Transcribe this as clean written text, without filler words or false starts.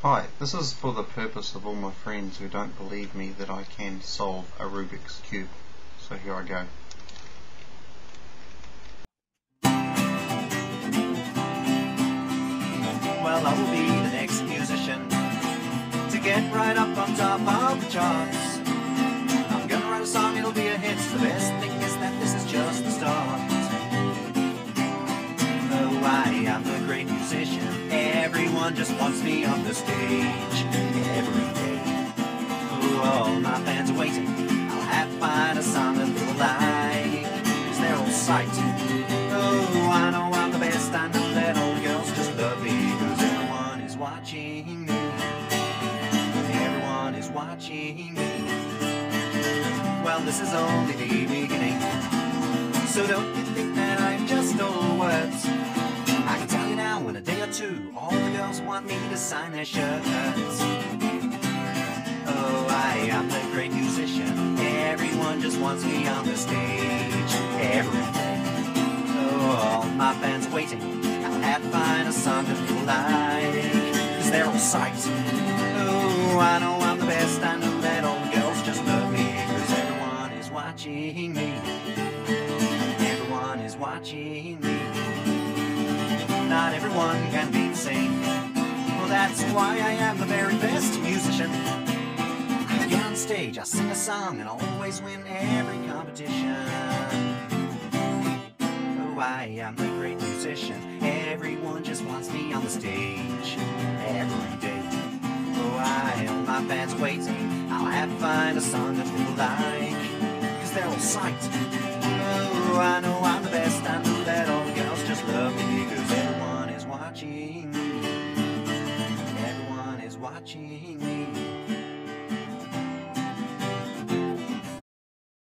Hi, this is for the purpose of all my friends who don't believe me that I can solve a Rubik's Cube. So here I go. Well, I will be the next musician to get right up on top of the charts. I'm gonna write a song, it'll be a hit. The best thing is that this is just the start. Oh, I am the great musician. Everyone just wants me on the stage every day. Oh, all my fans are waiting. I'll have to find a song that they will like, 'cause they're all psyched. Oh, I know I'm the best. I know that all the girls just love me, 'cause everyone is watching me. Everyone is watching me. Well, this is only the beginning, so don't you think that I'm just all words. I can tell you now, in a day or two, all the girls want me to sign their shirts. Oh, I am the great musician. Everyone just wants me on the stage every day. Oh, all my fans are waiting. I'll have to find a song that people like, 'cause they're all psyched. Oh, I know I'm the best. I know that all the girls just love me, 'cause everyone is watching me. Everyone is watching me. Not everyone can be the same. Well, that's why I am the very best musician. I get on stage, I sing a song, and I always win every competition. Oh, I am the great musician. Everyone just wants me on the stage every day. Oh, I am my fans waiting. I'll have to find a song that people like, 'cause they're all psyched. Oh, I know I'm the best. I know that all the girls just love me, 'cause everyone is watching me. Everyone is watching me.